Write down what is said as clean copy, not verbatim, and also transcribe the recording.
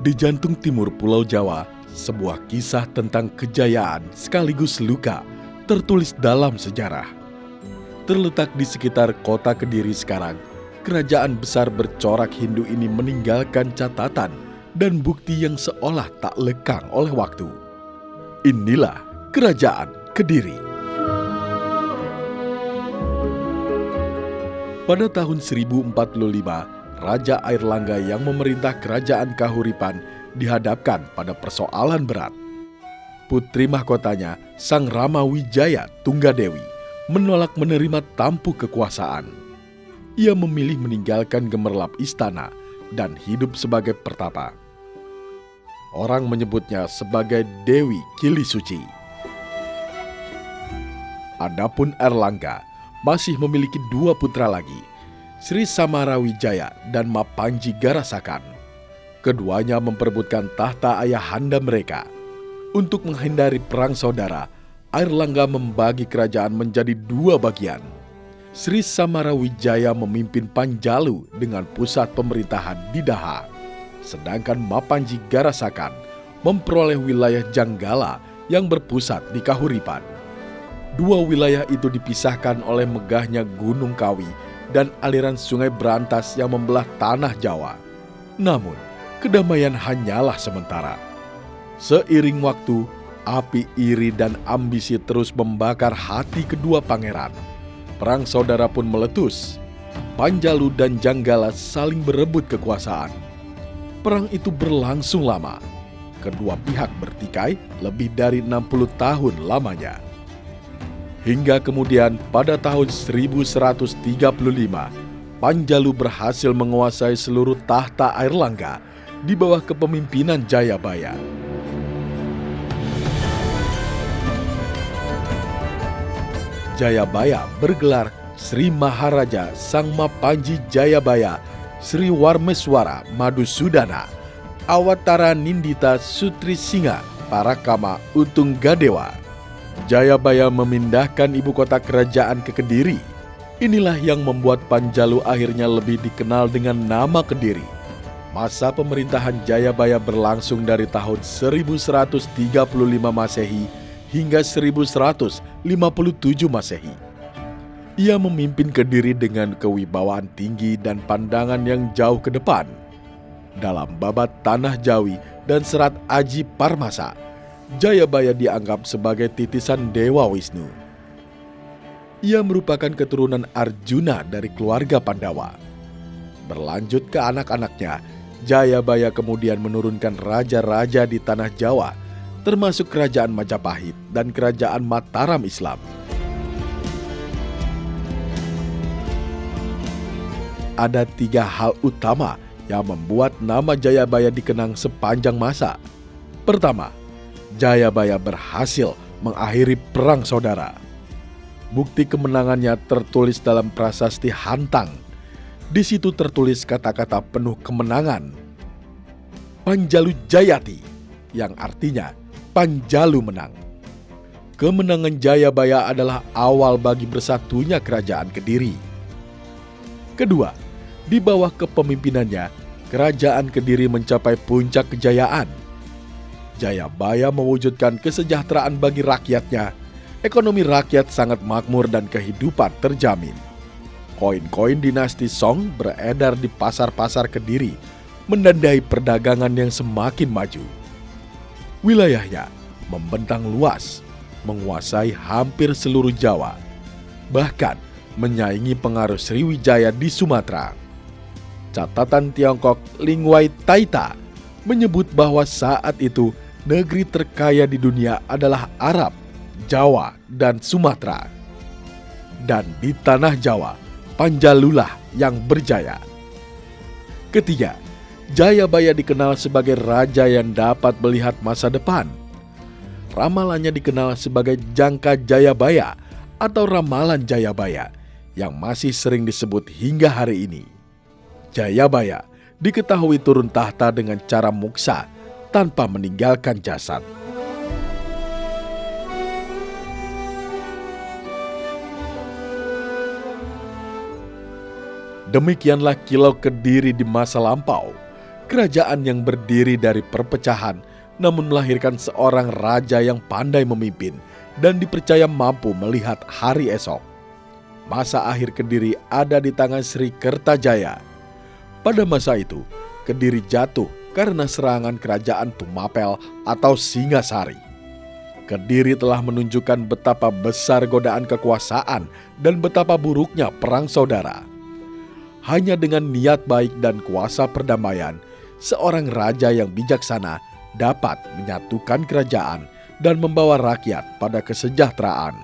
Di jantung timur Pulau Jawa, sebuah kisah tentang kejayaan sekaligus luka tertulis dalam sejarah. Terletak di sekitar kota Kediri sekarang, kerajaan besar bercorak Hindu ini meninggalkan catatan dan bukti yang seolah tak lekang oleh waktu. Inilah Kerajaan Kediri. Pada tahun 1045, Raja Airlangga yang memerintah kerajaan Kahuripan dihadapkan pada persoalan berat. Putri mahkotanya, Sang Rama Wijaya Tunggadewi, menolak menerima tampuk kekuasaan. Ia memilih meninggalkan gemerlap istana dan hidup sebagai pertapa. Orang menyebutnya sebagai Dewi Kili Suci. Adapun Airlangga masih memiliki dua putra lagi, Sri Samarawijaya dan Mapanji Garasakan. Keduanya memperebutkan tahta ayahanda mereka. Untuk menghindari perang saudara, Airlangga membagi kerajaan menjadi dua bagian. Sri Samarawijaya memimpin Panjalu dengan pusat pemerintahan di Daha. Sedangkan Mapanji Garasakan memperoleh wilayah Janggala yang berpusat di Kahuripan. Dua wilayah itu dipisahkan oleh megahnya Gunung Kawi dan aliran sungai Berantas yang membelah tanah Jawa. Namun, kedamaian hanyalah sementara. Seiring waktu, api iri dan ambisi terus membakar hati kedua pangeran. Perang saudara pun meletus. Panjalu dan Janggala saling berebut kekuasaan. Perang itu berlangsung lama. Kedua pihak bertikai lebih dari 60 tahun lamanya. Hingga kemudian pada tahun 1135, Panjalu berhasil menguasai seluruh tahta Airlangga di bawah kepemimpinan Jayabaya. Jayabaya bergelar Sri Maharaja Sang Mapanji Jayabaya Sri Warmeswara Madusudana Awatara Nindita Sutri Singa Parakama Utunggadewa. Jayabaya memindahkan ibu kota kerajaan ke Kediri. Inilah yang membuat Panjalu akhirnya lebih dikenal dengan nama Kediri. Masa pemerintahan Jayabaya berlangsung dari tahun 1135 Masehi hingga 1157 Masehi. Ia memimpin Kediri dengan kewibawaan tinggi dan pandangan yang jauh ke depan. Dalam babat Tanah Jawi dan Serat Aji Parmasa, Jayabaya dianggap sebagai titisan Dewa Wisnu. Ia merupakan keturunan Arjuna dari keluarga Pandawa. Berlanjut ke anak-anaknya, Jayabaya kemudian menurunkan raja-raja di tanah Jawa, termasuk kerajaan Majapahit dan kerajaan Mataram Islam. Ada 3 hal utama yang membuat nama Jayabaya dikenang sepanjang masa. Pertama, Jayabaya berhasil mengakhiri perang saudara. Bukti kemenangannya tertulis dalam prasasti Hantang. Di situ tertulis kata-kata penuh kemenangan, Panjalu Jayati, yang artinya Panjalu menang. Kemenangan Jayabaya adalah awal bagi bersatunya kerajaan Kediri. Kedua, di bawah kepemimpinannya, kerajaan Kediri mencapai puncak kejayaan. Jayabaya mewujudkan kesejahteraan bagi rakyatnya. Ekonomi rakyat sangat makmur dan kehidupan terjamin. Koin-koin dinasti Song beredar di pasar-pasar Kediri, menandai perdagangan yang semakin maju. Wilayahnya membentang luas, menguasai hampir seluruh Jawa, bahkan menyaingi pengaruh Sriwijaya di Sumatera. Catatan Tiongkok Lingwai Taita menyebut bahwa saat itu negeri terkaya di dunia adalah Arab, Jawa, dan Sumatera. Dan di tanah Jawa, Panjalulah yang berjaya. Ketiga, Jayabaya dikenal sebagai raja yang dapat melihat masa depan. Ramalannya dikenal sebagai Jangka Jayabaya atau Ramalan Jayabaya yang masih sering disebut hingga hari ini. Jayabaya diketahui turun tahta dengan cara muksa tanpa meninggalkan jasad. Demikianlah Kilau Kediri di masa lampau. Kerajaan yang berdiri dari perpecahan namun melahirkan seorang raja yang pandai memimpin dan dipercaya mampu melihat hari esok. Masa akhir Kediri ada di tangan Sri Kertajaya. Pada masa itu, Kediri jatuh karena serangan kerajaan Tumapel atau Singasari. Kediri telah menunjukkan betapa besar godaan kekuasaan dan betapa buruknya perang saudara. Hanya dengan niat baik dan kuasa perdamaian, seorang raja yang bijaksana dapat menyatukan kerajaan dan membawa rakyat pada kesejahteraan.